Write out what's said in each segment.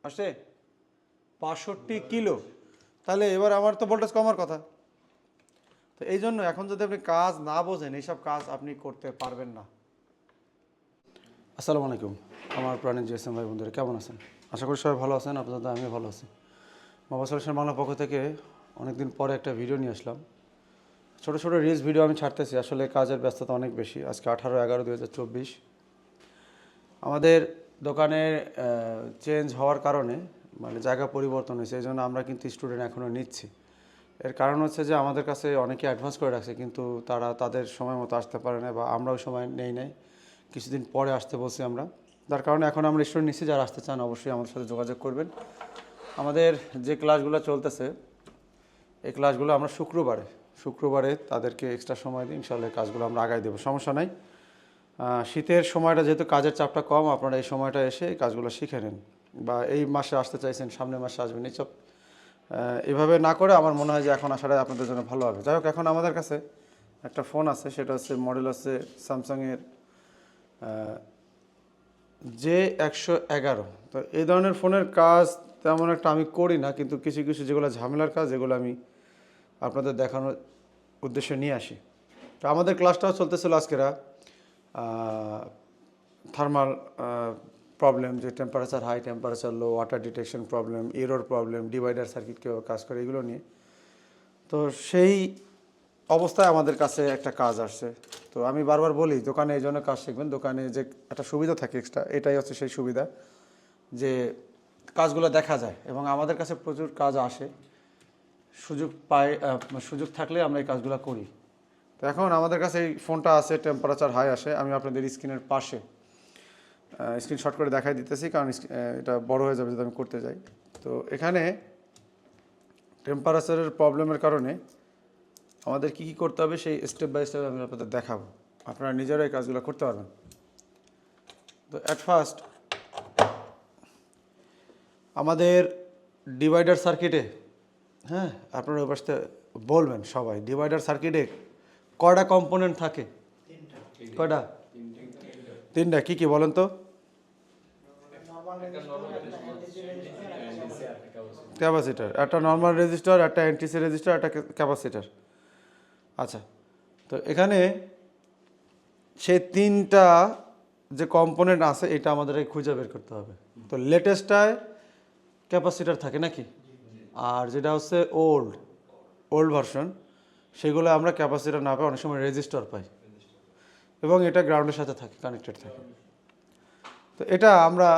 আসে 65 কিলো, তাহলে এবার আমার তো ভোল্টেজ কমার কথা। তো এই জন্য এখন যদি আপনি কাজ না বোঝেন এইসব কাজ আপনি করতে পারবেন না। আসসালামু আলাইকুম আমার প্রাণের জিএসএম ভাই বন্ধুরা, কেমন আছেন? আশা করি সবাই ভালো আছেন। আপনাদের আমিও ভালো আছি। মোবাইল সলিউশন বাংলা পক্ষ থেকে অনেকদিন পরে একটা ভিডিও নিয়ে আসলাম। ছোটো ছোটো রিলস ভিডিও আমি ছাড়তেছি, আসলে কাজের ব্যস্ততা অনেক বেশি। আজকে 18/11/2024। আমাদের দোকানের চেঞ্জ হওয়ার কারণে মানে জায়গা পরিবর্তন হয়েছে, এই জন্য আমরা কিন্তু স্টুডেন্ট এখনও নিচ্ছি। এর কারণ হচ্ছে যে আমাদের কাছে অনেকে অ্যাডভান্স করে রাখছে, কিন্তু তারা তাদের সময় মতো আসতে পারে না, বা আমরাও সময় নেই নাই, কিছুদিন পরে আসতে বলছি আমরা। যার কারণে এখন আমরা স্টুডেন্ট নিচ্ছি। যারা আসতে চান অবশ্যই আমাদের সাথে যোগাযোগ করবেন। আমাদের যে ক্লাসগুলো চলতেছে এই ক্লাসগুলো আমরা শুক্রবারে তাদেরকে এক্সট্রা সময় দিই, ইনশাআল্লাহ কাজগুলো আমরা আগায় দেবো, সমস্যা নাই। শীতের সময়টা যেহেতু কাজের চাপটা কম, আপনারা এই সময়টা এসে এই কাজগুলো শিখে নেন, বা এই মাসে আসতে চাইছেন সামনের মাসে আসবেন, এইসব এভাবে না করে আমার মনে হয় যে এখন আসাটাই আপনাদের জন্য ভালো হবে। যাই হোক, এখন আমাদের কাছে একটা ফোন আছে, সেটা হচ্ছে মডেল আছে স্যামসাংয়ের J111। তো এই ধরনের ফোনের কাজ তেমন একটা আমি করি না, কিন্তু কিছু কিছু যেগুলো ঝামেলার কাজ যেগুলো আমি আপনাদের দেখানোর উদ্দেশ্যে নিয়ে আসি। তো আমাদের ক্লাসটাও চলতেছিল আজকেরা থার্মাল প্রবলেম, যে temperature high, temperature low, water detection problem, error problem, divider circuit কীভাবে কাজ করে, এগুলো নিয়ে। তো সেই অবস্থায় আমাদের কাছে একটা কাজ আসছে। তো আমি বারবার বলি, দোকানে এই জন্য কাজ শিখবেন। দোকানে যে একটা সুবিধা থাকে এক্সট্রা, এটাই হচ্ছে সেই সুবিধা, যে কাজগুলো দেখা যায় এবং আমাদের কাছে প্রচুর কাজ আসে। সুযোগ থাকলে আমরা এই কাজগুলো করি। তো এখন আমাদের কাছে এই ফোনটা আছে, টেম্পারেচার হাই আসে। আমি আপনাদের স্ক্রিনের পাশে স্ক্রিনশট করে দেখাই দিতেছি, কারণ এটা বড় হয়ে যাবে যদি আমি করতে যাই। তো এখানে টেম্পারেচারের প্রবলেমের কারণে আমাদের কী কী করতে হবে সেই স্টেপ বাই স্টেপ আমি আপনাদের দেখাবো, আপনারা নিজেরাই কাজগুলো করতে পারবেন। তো অ্যাট ফার্স্ট আমাদের ডিভাইডার সার্কিটে, হ্যাঁ আপনারা ওই পাশে বলবেন সবাই, ডিভাইডার সার্কিটে কয়টা কম্পোনেন্ট থাকে? কয়টা? তিনটা। কী কী বলেন তো? ক্যাপাসিটার, একটা নর্মাল রেজিস্টার, একটা এনটিসি রেজিস্টার, একটা ক্যাপাসিটার। আচ্ছা, তো এখানে সেই তিনটা যে কম্পোনেন্ট আছে এটা আমাদের খুঁজে বের করতে হবে। তো লেটেস্টটায় ক্যাপাসিটার থাকে নাকি, আর যেটা হচ্ছে ওল্ড ভার্সন, সেগুলো আমরা ক্যাপাসিটার না পাই, অনেক সময় রেজিস্টার পাই, এবং এটা গ্রাউন্ডের সাথে থাকে, কানেক্টেড থাকে। তো এটা আমরা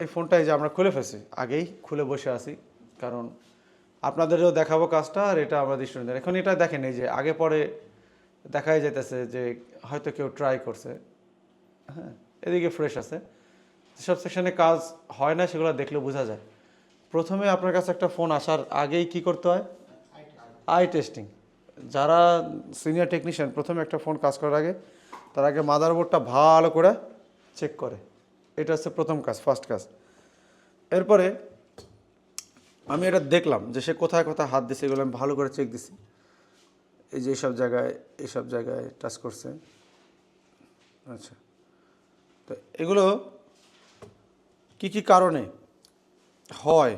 এই ফোনটাই যে আমরা খুলে ফেলছি, আগেই খুলে বসে আছি, কারণ আপনাদেরও দেখাবো কাজটা, আর এটা আমাদের স্টুডেন্টদের। এখন এটা দেখেন, এই যে আগে পরে দেখাই যাইতেছে যে হয়তো কেউ ট্রাই করছে, হ্যাঁ এদিকে ফ্রেশ আছে। যেসব সেকশনে কাজ হয় না সেগুলো দেখলে বোঝা যায়। প্রথমে আপনার কাছে একটা ফোন আসার আগেই কি করতে হয়? Eye testing. যারা সিনিয়র টেকনিশিয়ান, প্রথমে একটা ফোন কাজ করার আগে তার আগে মাদারবোর্ডটা ভালো করে চেক করে। এটা হচ্ছে প্রথম কাজ, ফার্স্ট কাজ। এরপরে আমি এটা দেখলাম যে সে কোথায় কোথায় হাত দিছে, এগুলো আমি ভালো করে চেক দিছি। এই যে এইসব জায়গায় টাচ করছে। আচ্ছা, তো এগুলো কি কি কারণে হয়,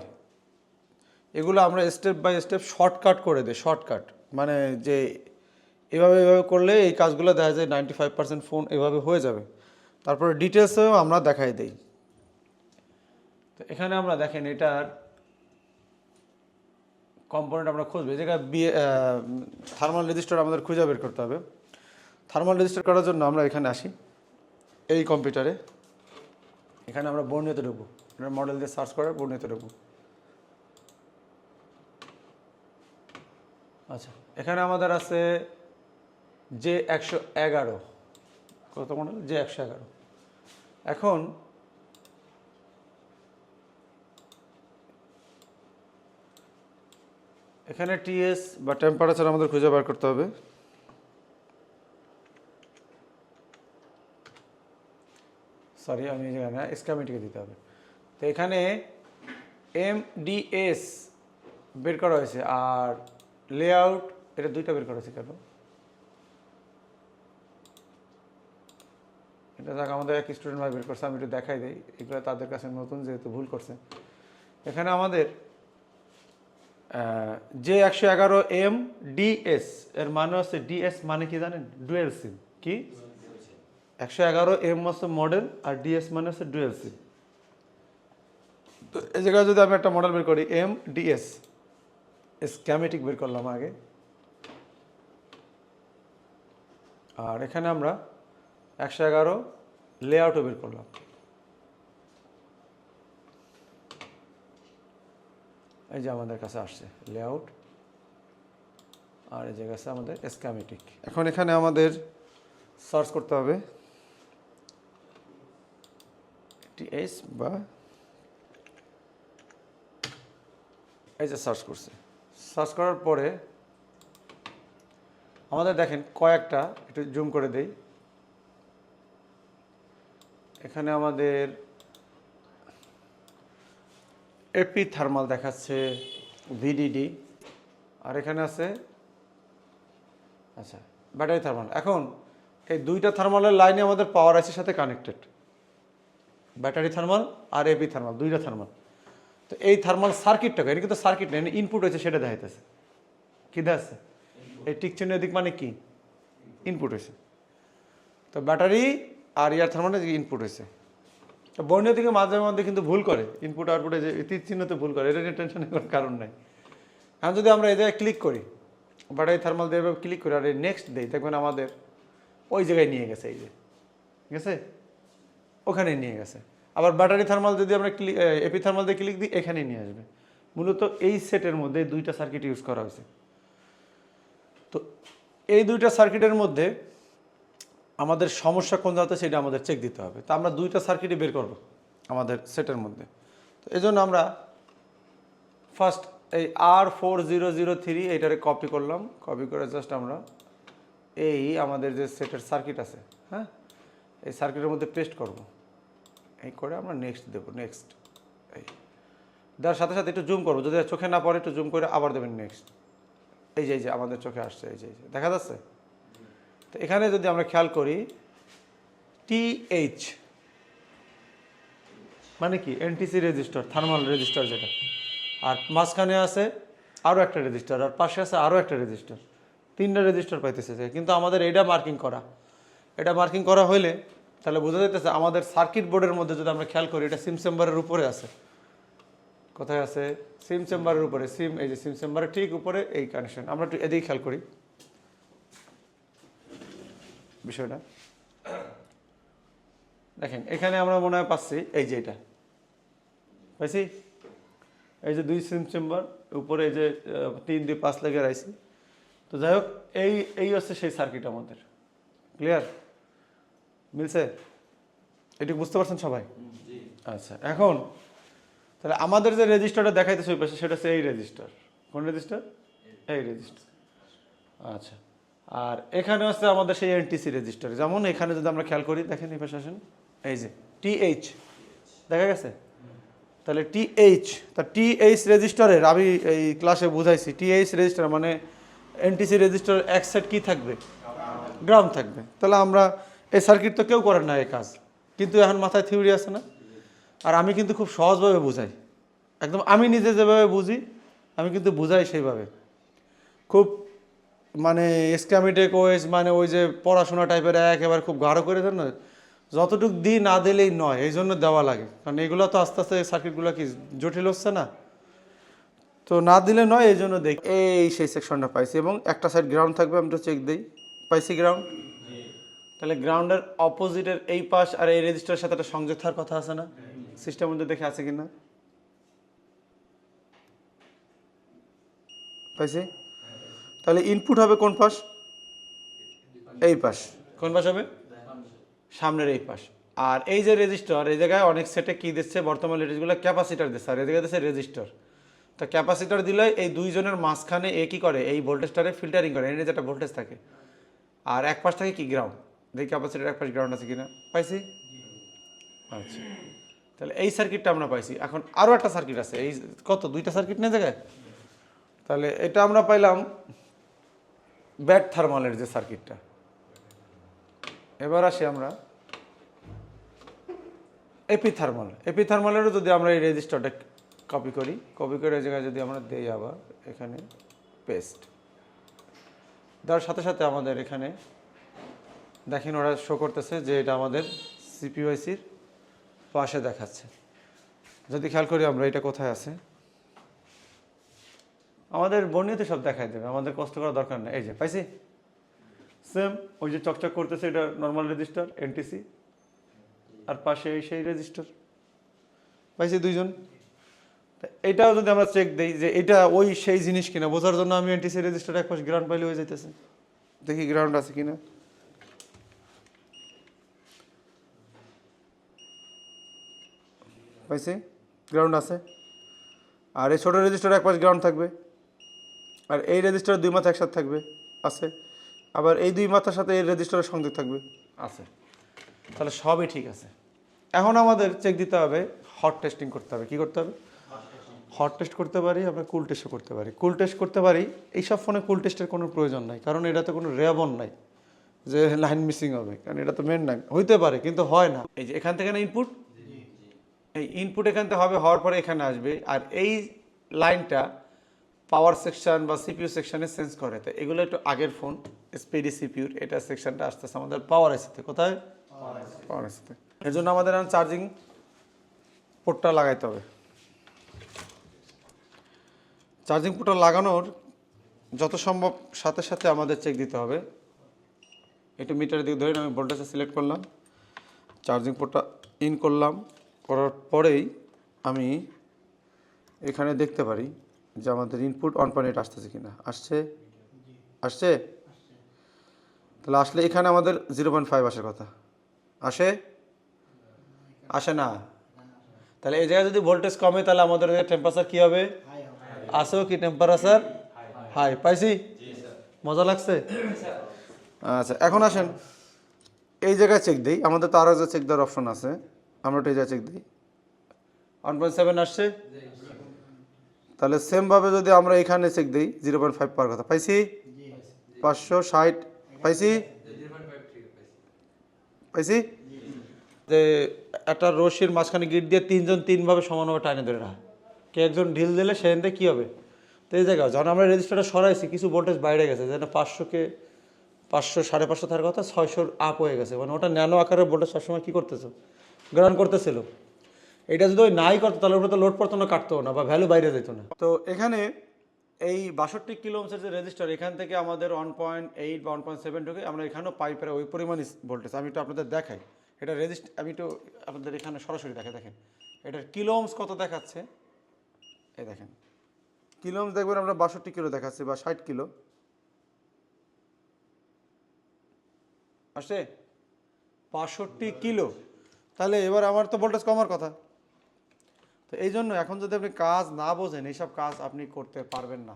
এগুলো আমরা স্টেপ বাই স্টেপ শর্টকাট করে দিই। শর্টকাট মানে যে এভাবে করলে এই কাজগুলো দেখা যায় 95% ফোন এভাবে হয়ে যাবে। তারপরে ডিটেলসেও আমরা দেখাই দিই। তো এখানে আমরা দেখেন এটার কম্পোনেন্ট আমরা খুঁজবো, এই জায়গায় থার্মাল রেজিস্টার আমাদের খুঁজে বের করতে হবে। থার্মাল রেজিস্টার করার জন্য আমরা এখানে আসি, এই কম্পিউটারে। এখানে আমরা বর্ণিতে ঢুকবো, মডেল দিয়ে সার্চ করে বর্ণিতে ঢুকবো। আচ্ছা, এখানে আমাদের আছে J111। কত মডেল? J111। এখন এখানে টিএস বা টেম্পারেচার আমাদের খুঁজে বের করতে হবে। সরি, আমি এখানে স্ক্যামেটিকে দিতে হবে। তো এখানে MDS বের করা হয়েছে, আর লেআউট এটা দুইটা বের করা হয়েছে। কেন এটা দেখ, আমাদের এক স্টুডেন্ট ভাই বের করছে, আমি একটু দেখাই দিই। এগুলো তাদের কাছে নতুন, যেহেতু ভুল করছে। এখানে আমাদের J111M DS এর মানে হচ্ছে DS মানে কি জানেন? ডুয়েল সিম। কি 111M হচ্ছে মডেল আর DS মানে হচ্ছে ডুয়েল সিম। তো এই জায়গায় যদি আমি একটা মডেল বের করি MDS স্ক্যামেটিক বের করলাম আগে, আর এখানে আমরা 111 লেআউটও বের করলাম। এই যে আমাদের কাছে আসছে লেআউট, আর এই জায়গায় আছে আমাদের স্ক্যামেটিক। এখন এখানে আমাদের সার্চ করতে হবে TS বা এই যে সার্চ করছে। সার্চ করার পরে আমাদের দেখেন কয়েকটা, একটু জুম করে দেই। এখানে আমাদের এপি থার্মাল দেখাচ্ছে, VDD, আর এখানে আছে আচ্ছা ব্যাটারি থার্মাল। এখন এই দুইটা থার্মালের লাইনে আমাদের পাওয়ার আইসির সাথে কানেক্টেড, ব্যাটারি থার্মাল আর এপি থার্মাল, দুইটা থার্মাল। তো এই থার্মাল সার্কিটটাকে, এটা কিন্তু সার্কিট নেই, ইনপুট হয়েছে সেটা দেখাইতেছে। কী দেখাচ্ছে? এই টিক চিহ্নের দিক মানে কি? ইনপুট হয়েছে। তো ব্যাটারি আর ইয়ার থার্মালের দিকে ইনপুট হয়েছে। তো বর্ণীয় দিকে মাঝে মধ্যে কিন্তু ভুল করে, ইনপুট আউটপুটে যে তীর চিহ্নতে ভুল করে, এটা নিয়ে টেনশনের কোনো কারণ নাই। এখন যদি আমরা এই জায়গায় ক্লিক করি, ব্যাটারি থার্মাল দিয়ে ক্লিক করি আর এই নেক্সট দিই, দেখবেন আমাদের ওই জায়গায় নিয়ে গেছে, এই যে গেছে ওখানে নিয়ে গেছে। আবার ব্যাটারি থার্মাল যদি আমরা ক্লিক, এপি থার্মাল দিয়ে ক্লিক দিই, এখানেই নিয়ে আসবে। মূলত এই সেটের মধ্যে দুইটা সার্কিট ইউজ করা হয়েছে। তো এই দুইটা সার্কিটের মধ্যে আমাদের সমস্যা কোন জায়গাতে সেটা আমাদের চেক দিতে হবে। তো আমরা দুইটা সার্কিটই বের করব আমাদের সেটের মধ্যে। তো এই জন্য আমরা ফার্স্ট এই R4003 এইটারে কপি করলাম, কপি করে জাস্ট আমরা এই আমাদের যে সেটের সার্কিট আছে, হ্যাঁ, এই সার্কিটের মধ্যে পেস্ট করব। এই করে আমরা নেক্সট দেব, নেক্সট। এই দেওয়ার সাথে সাথে একটু জুম করবো, যদি চোখে না পড়ে একটু জুম করে আবার দেবেন নেক্সট। এই যে আমাদের চোখে আসছে, এই যে দেখা যাচ্ছে। তো এখানে যদি আমরা খেয়াল করি TH মানে কি? NTC রেজিস্টার, থার্মাল রেজিস্টার যেটা, আর মাঝখানে আছে আরও একটা রেজিস্টার, আর পাশে আছে আরও একটা রেজিস্টার, তিনটা রেজিস্টার পাইতেছে। কিন্তু আমাদের এইটা মার্কিং করা, এটা মার্কিং করা হইলে তাহলে বোঝা যাইতেছে আমাদের সার্কিট বোর্ডের মধ্যে যদি আমরা খেয়াল করি, এটা সিম চেম্বারের উপরে আছে। কোথায় আছে? সিম চেম্বারের উপরে। সিম, এই যে সিম চেম্বারের ঠিক উপরে এই কানেকশন। আমরা একটু এদিকে খেয়াল করি বিষয়টা। দেখেন এখানে আমরা মনে হয় পাচ্ছি, এই যে এটা পাইছি, এই যে দুই সিম চেম্বার উপরে, এই যে 3, 2, 5 লেগে রাখছি। তো যাই হোক, এই হচ্ছে সেই সার্কিট আমাদের। ক্লিয়ার? মিলছে? এটি বুঝতে পারছেন সবাই? আচ্ছা, এখন তাহলে আমাদের যে রেজিস্টারটা দেখাইতেছে ওই পাশে, সেটা হচ্ছে এই রেজিস্টার। কোন রেজিস্টার? এই রেজিস্টার। আচ্ছা, আর এখানে হচ্ছে আমাদের সেই NTC রেজিস্টার। যেমন এখানে যদি আমরা খেয়াল করি, দেখেন এই পাশে আসেন, এই যে TH দেখা গেছে। তাহলে TH, তা TH রেজিস্টারের আমি এই ক্লাসে বুঝাইছি, TH রেজিস্টার মানে NTC রেজিস্টারের এক সাইড কী থাকবে? গ্রাউন্ড থাকবে। তাহলে আমরা এই সার্কিট তো কেউ করেন না এই কাজ, কিন্তু এখন মাথায় থিওরি আছে না? আর আমি কিন্তু খুব সহজভাবে বুঝাই, একদম আমি নিজে যেভাবে বুঝি আমি কিন্তু বুঝাই সেইভাবে। খুব মানে স্ক্যামেটিক ওয়েস, মানে ওই যে পড়াশোনা টাইপের একেবারে খুব গাঢ় করে দেন না, যতটুকু দিই না দিলেই নয়, এই জন্য দেওয়া লাগে। কারণ এগুলো তো আস্তে আস্তে সার্কিটগুলো কি জটিল হচ্ছে না, তো না দিলে নয়, এই জন্য দেখি। এই সেই সেকশনটা পাইছি, এবং একটা সাইড গ্রাউন্ড থাকবে, আমি তো চেক দিই, পাইছি গ্রাউন্ড। তাহলে গ্রাউন্ডের অপোজিটের এই পাশ আর এই রেজিস্টারের সাথে একটা সংযোগ থাকার কথা আছে না? সিস্টেমের মধ্যে দেখে আছে কিনা? পাইছি। তাহলে ইনপুট হবে কোন পাশ? এই পাশ। কোন পাশ হবে? সামনের এই পাশ। আর এই যে রেজিস্টার, এই জায়গায় অনেক সেটে কি দিচ্ছে বর্তমান লেটেস্টগুলো? ক্যাপাসিটার দিচ্ছে, আর এই জায়গায় দিচ্ছে রেজিস্টার। তো ক্যাপাসিটার দিলে এই দুইজনের মাঝখানে এ কী করে? এই ভোল্টেজটারে ফিল্টারিং করে, এনে যেটা ভোল্টেজ থাকে। আর এক পাশ থাকে কি? গ্রাউন্ড। দেখি ক্যাপাসিটার এক পাশ গ্রাউন্ড আছে কিনা। পাইছি। আচ্ছা, তাহলে এই সার্কিটটা আমরা পাইছি। এখন আরও একটা সার্কিট আছে, এই কত? দুইটা সার্কিট নেই জায়গায়। তাহলে এটা আমরা পাইলাম ব্যাট থার্মালের যে সার্কিটটা। এবার আসি আমরা এপি থার্মাল। এপি থার্মালেরও যদি আমরা এই রেজিস্টারটা কপি করি, কপি করে এই জায়গায় যদি আমরা দেই আবার এখানে পেস্ট দেওয়ার সাথে সাথে আমাদের এখানে দেখেন ওরা শো করতেছে যে এটা আমাদের সিপিইউআইসির পাশে দেখাচ্ছে। যদি খেয়াল করি আমরা এটা কোথায় আছে, আমাদের বর্ণিতে সব দেখাই দেবে, আমাদের কষ্ট করার দরকার নেই। এই যে পাইছি সেম ওই যে চকচক করতেছে, এটা নর্মাল রেজিস্টার এনটিসি, আর পাশে সেই রেজিস্টার পাইছি দুইজন। এটাও যদি আমরা চেক দিই যে এটা ওই সেই জিনিস কিনা বোঝার জন্য আমি এনটিসি রেজিস্টার এক পাশে গ্রাউন্ড পাইলে হয়ে যাইতেছে। দেখি গ্রাউন্ড আছে কিনা, পাইছি গ্রাউন্ড আছে। আর এই ছোটো রেজিস্টার এক পাশে গ্রাউন্ড থাকবে, আর এই রেজিস্টার দুই মাথা একসাথে থাকবে, আছে। আবার এই দুই মাথার সাথে এই রেজিস্টারের সংযোগ থাকবে, আছে। তাহলে সবই ঠিক আছে। এখন আমাদের চেক দিতে হবে, হট টেস্টিং করতে হবে। কি করতে হবে? হট টেস্ট করতে পারি, আমরা কুল টেস্টও করতে পারি। কুল টেস্ট করতে পারি, এইসব ফোনে কুল টেস্টের কোনো প্রয়োজন নাই, কারণ এটাতে কোনো রেয়াবন নাই যে লাইন মিসিং হবে, কারণ এটা তো মেন নাই। হইতে পারে কিন্তু হয় না। এই যে এখান থেকে না ইনপুট, এই ইনপুট এখান থেকে হবে, হওয়ার পরে এখানে আসবে, আর এই লাইনটা পাওয়ার সেকশন বা সিপিইউ সেকশনে সেন্স করে। তো এগুলো একটু আগের ফোন স্পিডি সিপিইউর, এটা সেকশনটা আসতেছে আমাদের পাওয়ার আইসিতে। কোথায়? পাওয়ার আইসিতে। এর জন্য আমাদের চার্জিং পোর্টটা লাগাইতে হবে। চার্জিং পোর্টটা লাগানোর যত সম্ভব সাথে সাথে আমাদের চেক দিতে হবে। একটু মিটারের দিকে ধরে আমি ভোল্টেজটা সিলেক্ট করলাম, চার্জিং পোর্টটা ইন করলাম, করার পরেই আমি এখানে দেখতে পারি যে আমাদের ইনপুট 1.8 আসতেছে কিনা। আসছে? আসছে? তাহলে আসলে এখানে আমাদের 0.5 আসার কথা। আসে? আসে না। তাহলে এই জায়গায় যদি ভোল্টেজ কমে তাহলে আমাদের টেম্পারেচার কী হবে? আসেও কি টেম্পারেচার? হাই। পাইছি? মজা লাগছে? আচ্ছা, এখন আসেন এই জায়গায় চেক দিই। আমাদের তো আরও যে চেক দেওয়ার অপশন আছে, আমরা ওটা এই জায়গায় চেক দিই। 1.7 আসছে। তাহলে সেমভাবে যদি আমরা এখানে চেক দিই 0.5 পাওয়ার কথা। পাইছি? 560 পাইছি? পাইছি? যে একটা রশির মাঝখানে গিট দিয়ে তিনজন তিনভাবে সমানভাবে টাইনে ধরে রাখা, কে একজন ঢিল দিলে সেখান থেকে কী হবে? তো এই জায়গায় যখন আমরা রেজিস্টারটা সরাইছি কিছু ভোল্টেজ বাইরে গেছে, যেন 500কে 500 550 থাকার কথা 600 আপ হয়ে গেছে, মানে ওটা ন্যানো আকারের ভোল্টেজ সবসময় কী করতেছে? গ্রহণ করতেছিল। এটা যদি ওই নাই করতো তাহলে ওটা তো লোড পড়তো না, কাটতো না, বা ভ্যালু বাইরে যেত না। তো এখানে এই 62 কিলো ওহমের যে রেজিস্টার, এখান থেকে আমাদের 1.8 বা 1.7 ঢুকে আমরা এখানেও পাই প্রায় ওই পরিমাণ ভোল্টেজ। আমি একটু আপনাদের দেখাই, এটা আমি একটু আপনাদের এখানে সরাসরি দেখেন এটার কিলো ওহমস কত দেখাচ্ছে। এই দেখেন কিলো ওহমস দেখবেন আমরা 62 কিলো দেখাচ্ছে বা 60 কিলো আসে, 65 কিলো। তাহলে এবার আমার তো ভোল্টেজ কমার কথা। তো এই জন্য এখন যদি আপনি কাজ না বোঝেন, এইসব কাজ আপনি করতে পারবেন না।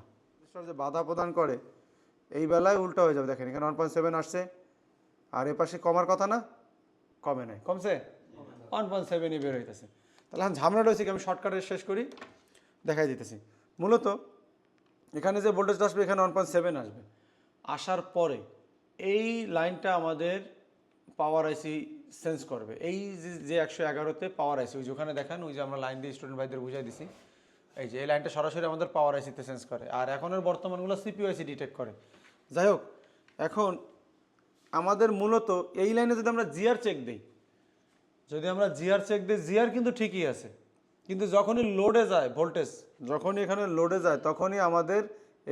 যে বাধা প্রদান করে এই বেলায় উল্টা হয়ে যাবে। দেখেন এখানে 1.7 আসছে, আর এ পাশে কমার কথা না, কমে নাই, কমছে 1.7ই বের হইতেছে। তাহলে এখন ঝামেলাটা হয়েছে কি, আমি শর্টকাটে শেষ করি, দেখাই দিতেছি। মূলত এখানে যে ভোল্টেজটা আসবে এখানে 1.7 আসবে, আসার পরে এই লাইনটা আমাদের পাওয়ার আইসি সেন্স করবে। এই যে 111তে পাওয়ার আইসি, ওই যে ওখানে দেখেন, ওই যে আমরা লাইন দিয়ে স্টুডেন্ট ভাইদের বুঝাই দিছি, এই যে এই লাইনটা সরাসরি আমাদের পাওয়ার আইসিতে সেন্স করে, আর এখনের বর্তমানগুলো সিপিইউ আইসি ডিটেক্ট করে। যাই হোক, এখন আমাদের মূলত এই লাইনে যদি আমরা জিআর চেক দিই, জিআর কিন্তু ঠিকই আছে, কিন্তু যখনই লোডে যায় ভোল্টেজ, যখনই এখানে লোডে যায় তখনই আমাদের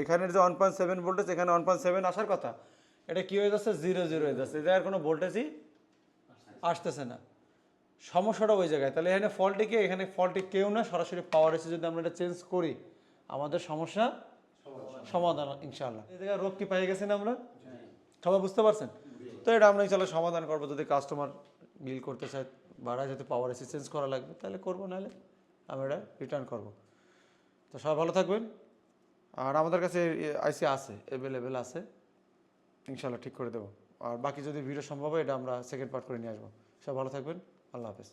এখানের যে 1.7 ভোল্টেজ, এখানে 1.7 আসার কথা, এটা কী হয়ে যাচ্ছে? 0 হয়ে যাচ্ছে। এদের কোনো ভোল্টেজই আসতেছে না। সমস্যাটা ওই জায়গায়। তাহলে এখানে ফল্টে কি? এখানে ফল্টে কেউ না, সরাসরি পাওয়ার এসে যদি আমরা এটা চেঞ্জ করি আমাদের সমস্যা সমাধান ইনশাআল্লাহ। এই জায়গায় রোগ কি পেয়ে গেছি না আমরা? সবাই বুঝতে পারছেন? তো এটা আমরা ইনশাআল্লাহ সমাধান করবো। যদি কাস্টমার বিল করতে চায় ভাড়া যাতে পাওয়ার এসে চেঞ্জ করা লাগবে তাহলে করবো, নাহলে আমরা এটা রিটার্ন করবো। তো সবাই ভালো থাকবেন। আর আমাদের কাছে আইসি আছে, অ্যাভেলেবেল আছে, ইনশাআল্লাহ ঠিক করে দেবো। আর বাকি যদি ভিডিও সম্ভব হয় এটা আমরা সেকেন্ড পার্ট করে নিয়ে আসবো। সব ভালো থাকবেন। আল্লাহ হাফেজ।